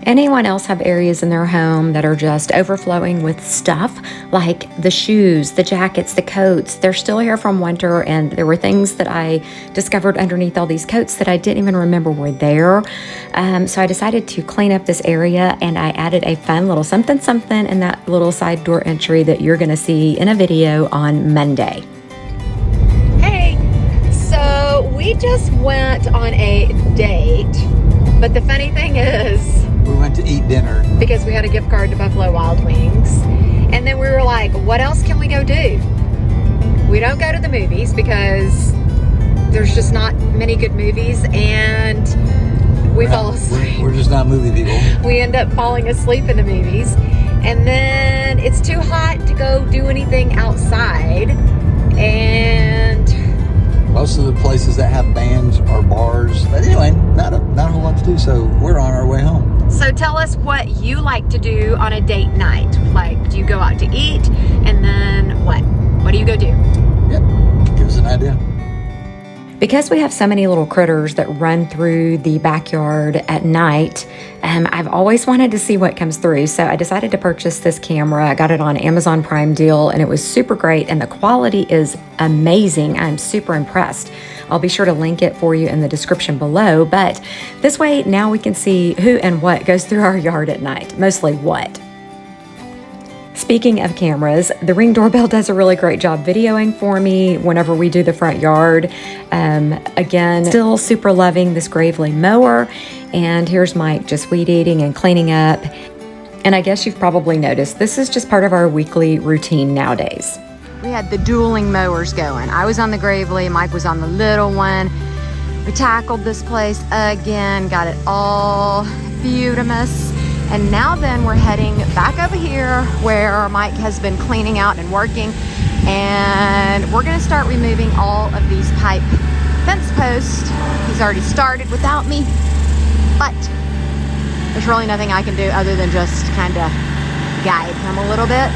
Anyone else have areas in their home that are just overflowing with stuff, like the shoes, the jackets, the coats? They're still here from winter, and there were things that I discovered underneath all these coats that I didn't even remember were there. So I decided to clean up this area, and I added a fun little something something in that little side door entry that you're going to see in a video on Monday. Hey, so we just went on a date, but the funny thing is, we went to eat dinner because we had a gift card to Buffalo Wild Wings. And then we were like, what else can we go do? We don't go to the movies because there's just not many good movies, and we fall asleep. We're just not movie people. We end up falling asleep in the movies. And then it's too hot to go do anything outside. And most of the places that have bands are bars. But anyway, not a whole lot to do, so we're on our way home. So tell us what you like to do on a date night. Like, do you go out to eat? And then what? What do you go do? Yep, give us an idea. Because we have so many little critters that run through the backyard at night, I've always wanted to see what comes through. So I decided to purchase this camera. I got it on Amazon Prime deal, and it was super great, and the quality is amazing. I'm super impressed. I'll be sure to link it for you in the description below, but this way now we can see who and what goes through our yard at night, mostly what. Speaking of cameras, the Ring doorbell does a really great job videoing for me whenever we do the front yard. Again, still super loving this Gravely mower. And here's Mike just weed eating and cleaning up. And I guess you've probably noticed, this is just part of our weekly routine nowadays. We had the dueling mowers going. I was on the Gravely, Mike was on the little one. We tackled this place again, got it all beautimous. And now then we're heading back over here where Mike has been cleaning out and working. And we're gonna start removing all of these pipe fence posts. He's already started without me, but there's really nothing I can do other than just kind of guide him a little bit.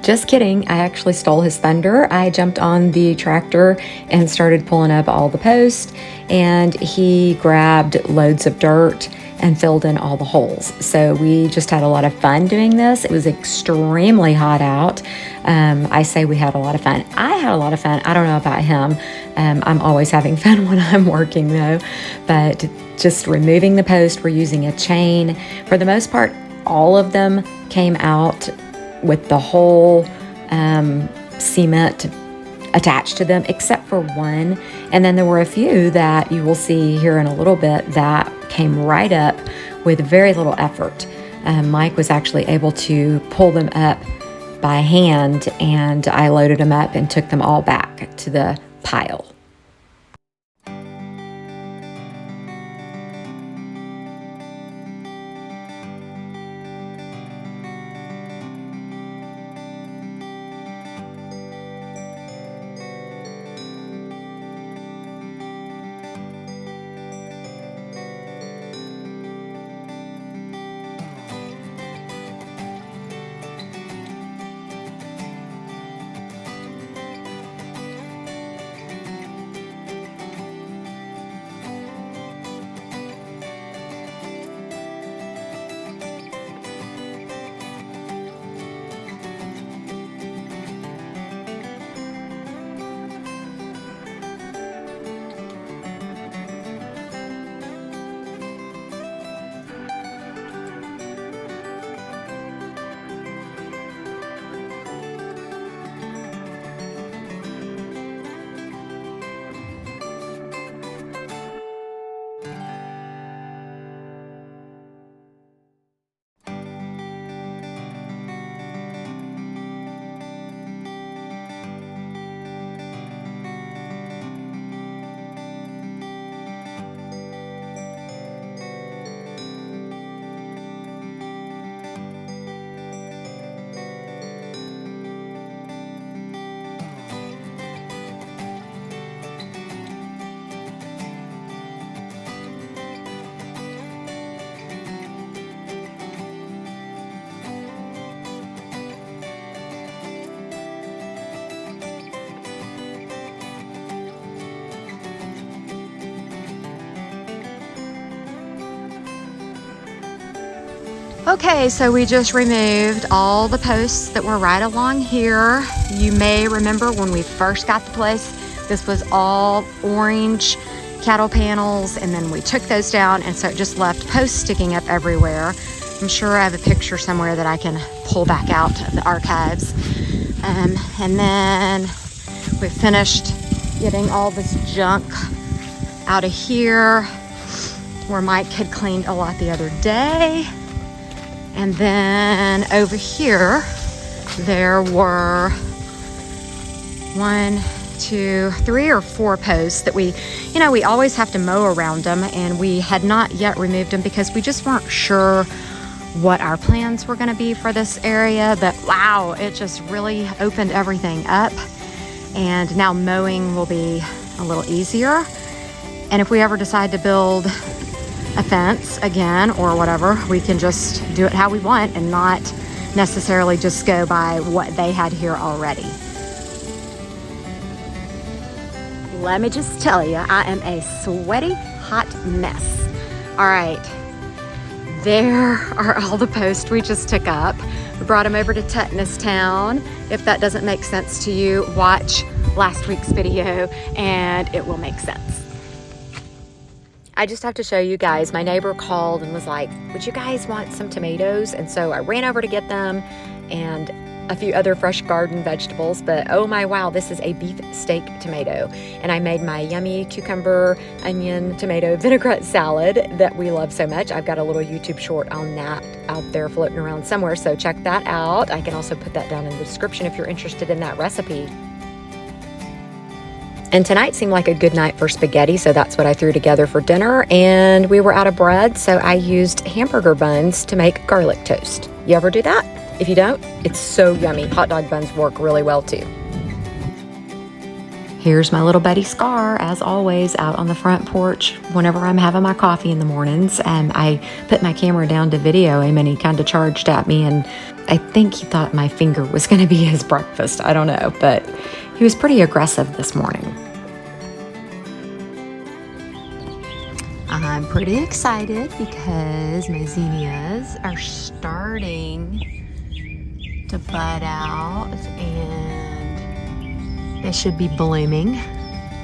Just kidding, I actually stole his thunder. I jumped on the tractor and started pulling up all the posts, and he grabbed loads of dirt and filled in all the holes. So we just had a lot of fun doing this. It was extremely hot out. I say we had a lot of fun. I had a lot of fun. I don't know about him. I'm always having fun when I'm working though, but just removing the post, we're using a chain. For the most part, all of them came out with the whole cement attached to them, except for one. And then there were a few that you will see here in a little bit that came right up with very little effort. Mike was actually able to pull them up by hand, and I loaded them up and took them all back to the pile. Okay, so we just removed all the posts that were right along here. You may remember when we first got the place, this was all orange cattle panels, and then we took those down, and so it just left posts sticking up everywhere. I'm sure I have a picture somewhere that I can pull back out of the archives. And then we finished getting all this junk out of here where Mike had cleaned a lot the other day. And then over here, there were 1, 2, 3 or 4 posts that we always have to mow around them, and we had not yet removed them because we just weren't sure what our plans were going to be for this area. But wow, it just really opened everything up, and now mowing will be a little easier. And if we ever decide to build a fence again or whatever, we can just do it how we want and not necessarily just go by what they had here already. Let me just tell you, I am a sweaty, hot mess. All right, there are all the posts we just took up. We brought them over to Tetanus-town. If that doesn't make sense to you, watch last week's video and it will make sense. I just have to show you guys, my neighbor called and was like, would you guys want some tomatoes? And so I ran over to get them and a few other fresh garden vegetables, but oh my wow, this is a beef steak tomato. And I made my yummy cucumber, onion, tomato vinaigrette salad that we love so much. I've got a little YouTube short on that out there floating around somewhere, so check that out. I can also put that down in the description if you're interested in that recipe. And tonight seemed like a good night for spaghetti, so that's what I threw together for dinner. And we were out of bread, so I used hamburger buns to make garlic toast. You ever do that? If you don't, it's so yummy. Hot dog buns work really well too. Here's my little buddy Scar, as always, out on the front porch whenever I'm having my coffee in the mornings. And I put my camera down to video him, and he kind of charged at me, and I think he thought my finger was going to be his breakfast. I don't know, but he was pretty aggressive this morning. I'm pretty excited because my zinnias are starting to bud out, and they should be blooming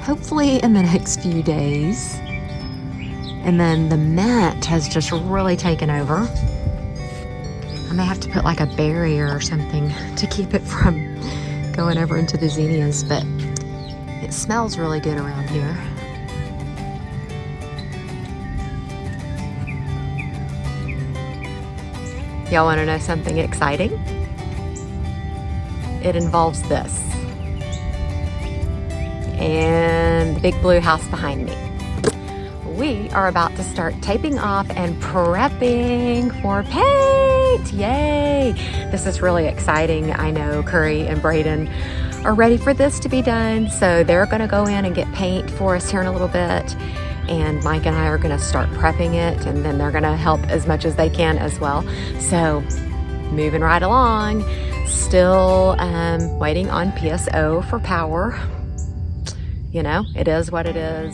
hopefully in the next few days. And then the mint has just really taken over. I may have to put like a barrier or something to keep it from going over into the zinnias, but it smells really good around here. Y'all want to know something exciting? It involves this and the big blue house behind me. We are about to start taping off and prepping for paint. Yay! This is really exciting. I know Curry and Braden are ready for this to be done, so they're going to go in and get paint for us here in a little bit. And Mike and I are going to start prepping it, and then they're going to help as much as they can as well. So moving right along, still waiting on PSO for power. You know, it is what it is.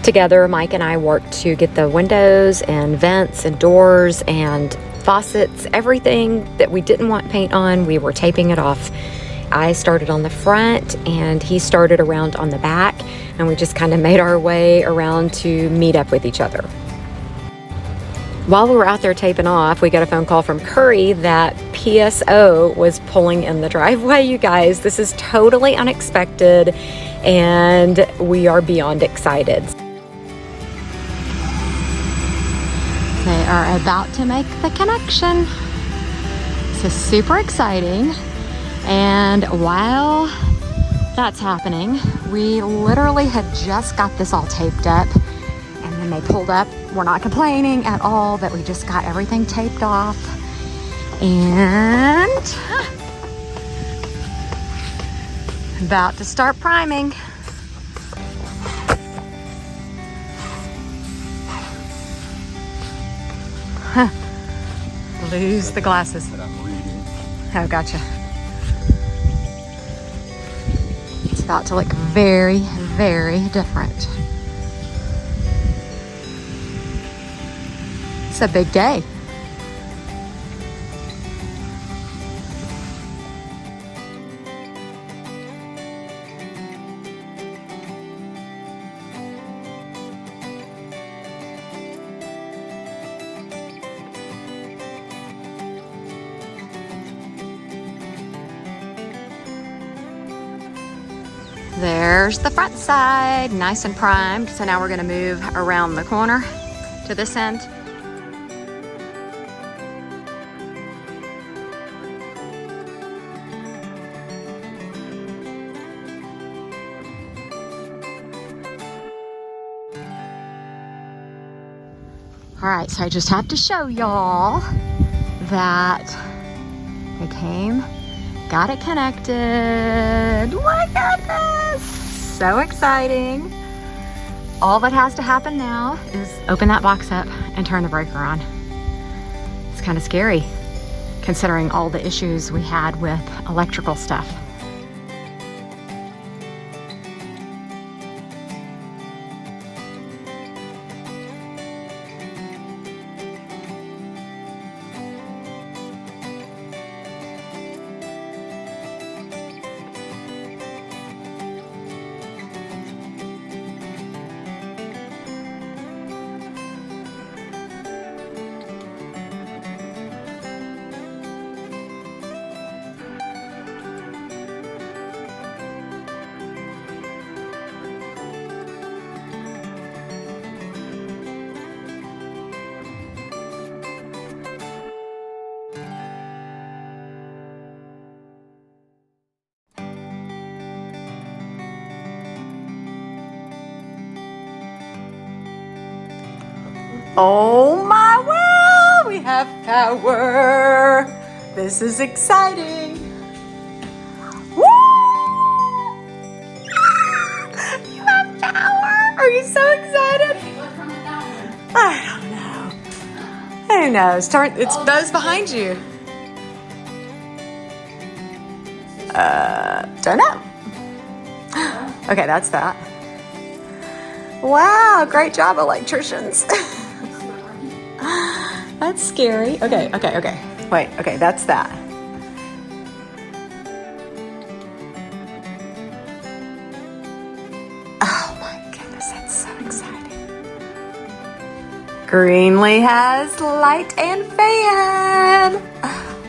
Together, Mike and I worked to get the windows and vents and doors and faucets, everything that we didn't want paint on, we were taping it off. I started on the front and he started around on the back, and we just kind of made our way around to meet up with each other. While we were out there taping off, we got a phone call from Curry that PSO was pulling in the driveway. You guys, this is totally unexpected and we are beyond excited. They are about to make the connection. This is super exciting. And while that's happening, we literally had just got this all taped up, and then they pulled up. We're not complaining at all that we just got everything taped off. And about to start priming. Lose the glasses. Oh, gotcha. about to look very, very different. It's a big day. There's the front side, nice and primed. So now we're gonna move around the corner to this end. All right, so I just have to show y'all that they came, got it connected. Look at this, so exciting. All that has to happen now is open that box up and turn the breaker on. It's kind of scary considering all the issues we had with electrical stuff. Oh my wow, we have power. This is exciting. Woo! You have power. Are you so excited? I don't know. Who knows? It's those behind you. Don't know. Okay, that's that. Wow, great job, electricians. That's scary. Okay. Wait, okay, that's that. Oh my goodness, that's so exciting. Greenlee has light and fan.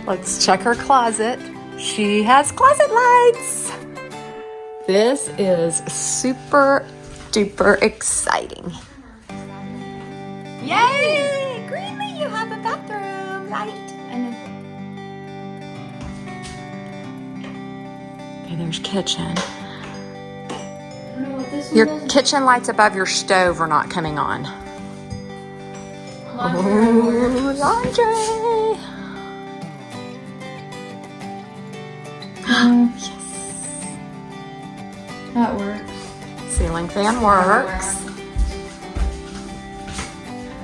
Let's check her closet. She has closet lights. This is super duper exciting. Yay! Greenlee, you have a bathroom light. Okay, there's kitchen. Your kitchen lights above your stove are not coming on. Laundry. Yes. That works. Ceiling fan works.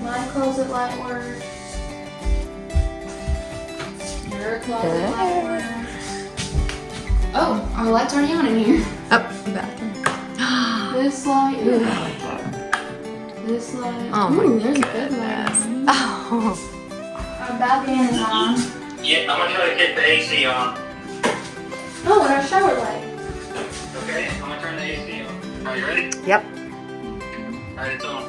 My closet light works. Your closet light works. Oh, our light's already on in here. Oh, bathroom. This light. This light. Oh my Ooh, there's a good light. Oh. Our bath fan is on. Yeah, I'm gonna try to get the AC on. Oh, and our shower light. Okay, I'm gonna turn the AC on. Are you ready? Yep. Alright, it's on.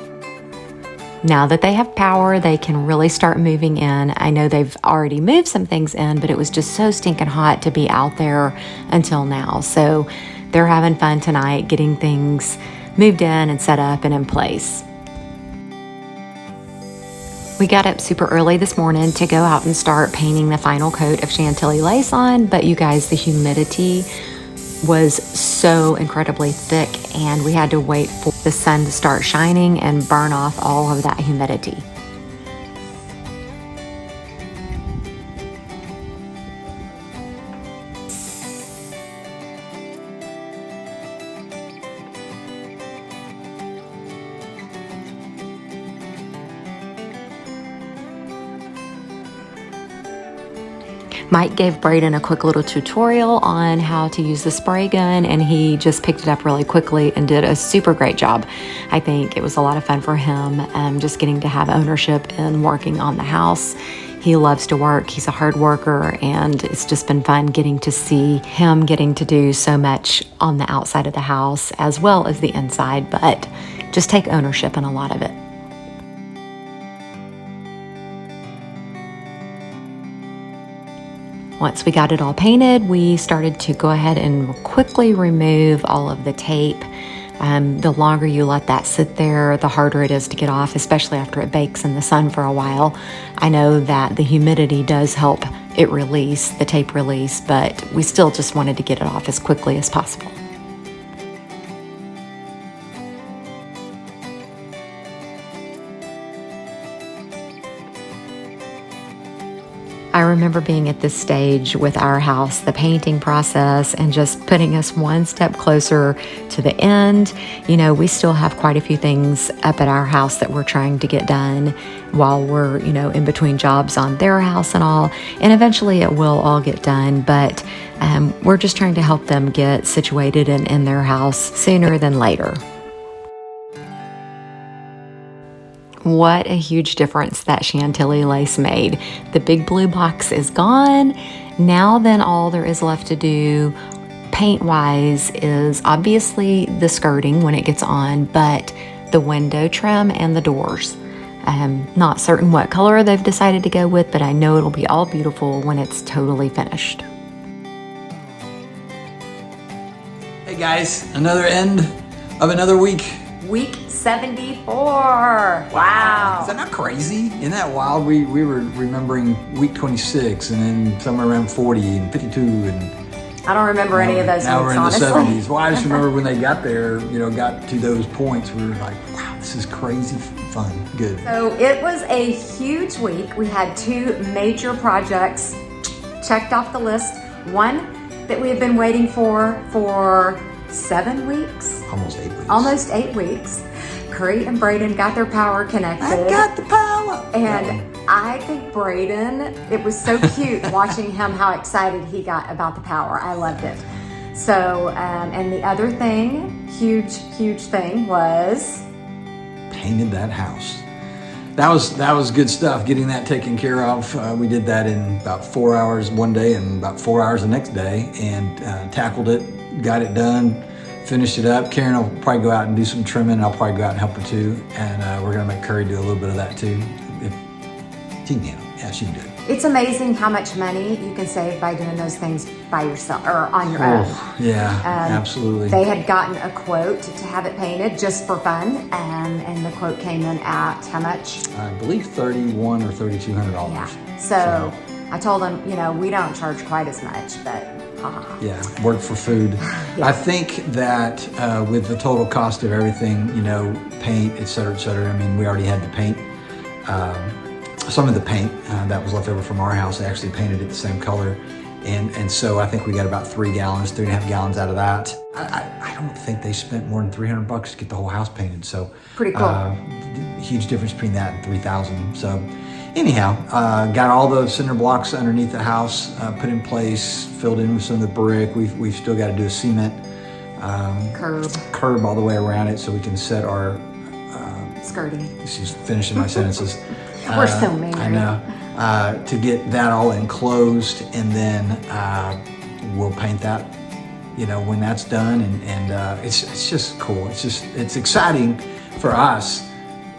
Now that they have power, they can really start moving in. I know they've already moved some things in, but it was just so stinking hot to be out there until now. So they're having fun tonight, getting things moved in and set up and in place. We got up super early this morning to go out and start painting the final coat of Chantilly Lace on, but you guys, the humidity was so incredibly thick and we had to wait for the sun to start shining and burn off all of that humidity. Mike gave Braden a quick little tutorial on how to use the spray gun, and he just picked it up really quickly and did a super great job. I think it was a lot of fun for him, just getting to have ownership in working on the house. He loves to work, he's a hard worker, and it's just been fun getting to see him getting to do so much on the outside of the house as well as the inside, but just take ownership in a lot of it. Once we got it all painted, we started to go ahead and quickly remove all of the tape. The longer you let that sit there, the harder it is to get off, especially after it bakes in the sun for a while. I know that the humidity does help it release, the tape release, but we still just wanted to get it off as quickly as possible. I remember being at this stage with our house, the painting process, and just putting us one step closer to the end. You know, we still have quite a few things up at our house that we're trying to get done while we're, in between jobs on their house and all. And eventually it will all get done, but we're just trying to help them get situated in their house sooner than later. What a huge difference that Chantilly Lace made. The big blue box is gone. Now then all there is left to do paint-wise is obviously the skirting when it gets on, but the window trim and the doors. I'm not certain what color they've decided to go with, but I know it'll be all beautiful when it's totally finished. Hey guys, another end of another week. Week 74. Wow. Is that not crazy? Isn't that wild? We were remembering week 26 and then somewhere around 40 and 52 and I don't remember any of those now weeks, we're in honestly. the 70s. Well, I just remember when they got there, got to those points, we were like, wow, this is crazy fun. Good. So it was a huge week. We had 2 major projects checked off the list. One that we have been waiting for 7 weeks. Almost 8 weeks. Almost 8 weeks. Curry and Braden got their power connected. I got the power. And I think Braden, it was so cute watching him, how excited he got about the power. I loved it. So, and the other thing, huge thing was... painted that house. That was good stuff, getting that taken care of. We did that in about 4 hours one day and about 4 hours the next day, and tackled it, got it done, finished it up. Karen will probably go out and do some trimming, and I'll probably go out and help her too. And we're gonna make Curry do a little bit of that too. If she can handle it. Yeah, she can do it. It's amazing how much money you can save by doing those things by yourself or on your own. Yeah, absolutely. They had gotten a quote to have it painted just for fun, and the quote came in at how much? I believe $3,100 or $3,200. Yeah. So I told them, we don't charge quite as much, but yeah, work for food. Yeah. I think that with the total cost of everything, paint, et cetera, I mean, we already had the paint. Some of the paint that was left over from our house, they actually painted it the same color. And so I think we got about 3.5 gallons out of that. I don't think they spent more than $300 to get the whole house painted. So pretty cool. Huge difference between that and 3,000. So anyhow, got all those cinder blocks underneath the house put in place, filled in with some of the brick. We've still got to do a cement curb all the way around it so we can set our skirting. She's finishing my sentences. We're so married. I know. To get that all enclosed, and then we'll paint that, when that's done, and it's just cool. It's exciting for us,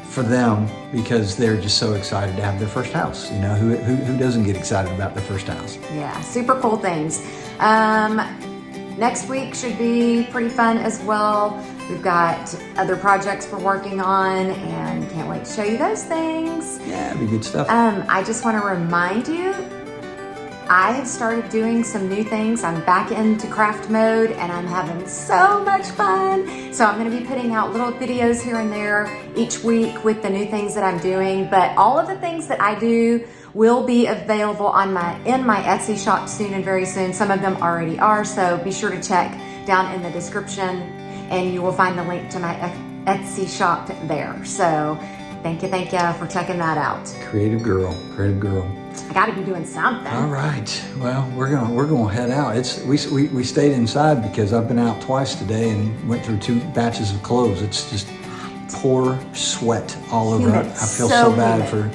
for them, because they're just so excited to have their first house. Who doesn't get excited about their first house? Yeah, super cool things. Next week should be pretty fun as well. We've got other projects we're working on, and can't wait to show you those things. Yeah, it'll be good stuff. I just want to remind you, I have started doing some new things. I'm back into craft mode, and I'm having so much fun. So I'm going to be putting out little videos here and there each week with the new things that I'm doing. But all of the things that I do will be available in my Etsy shop soon and very soon. Some of them already are, so be sure to check down in the description, and you will find the link to my Etsy shop there. So thank you for checking that out. Creative girl. I got to be doing something. All right. Well, we're gonna head out. We stayed inside because I've been out twice today and went through 2 batches of clothes. It's just pour sweat all over it. I feel so bad for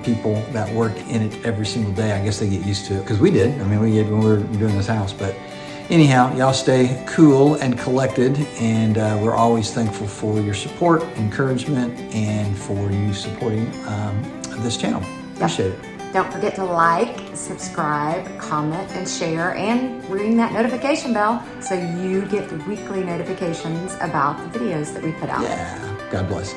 people that work in it every single day. I guess they get used to it because we did. I mean, we did when we were doing this house. But anyhow, y'all stay cool and collected, and we're always thankful for your support, encouragement, and for you supporting this channel. Appreciate it. Don't forget to like, subscribe, comment, and share, and ring that notification bell so you get the weekly notifications about the videos that we put out. Yeah. God bless.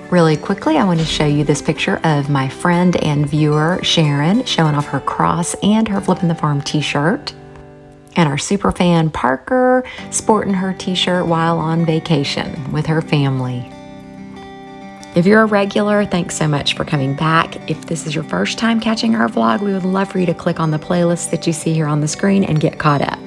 Really quickly, I want to show you this picture of my friend and viewer, Sharon, showing off her cross and her Flippin' the Farm t-shirt. And our super fan, Parker, sporting her t-shirt while on vacation with her family. If you're a regular, thanks so much for coming back. If this is your first time catching our vlog, we would love for you to click on the playlist that you see here on the screen and get caught up.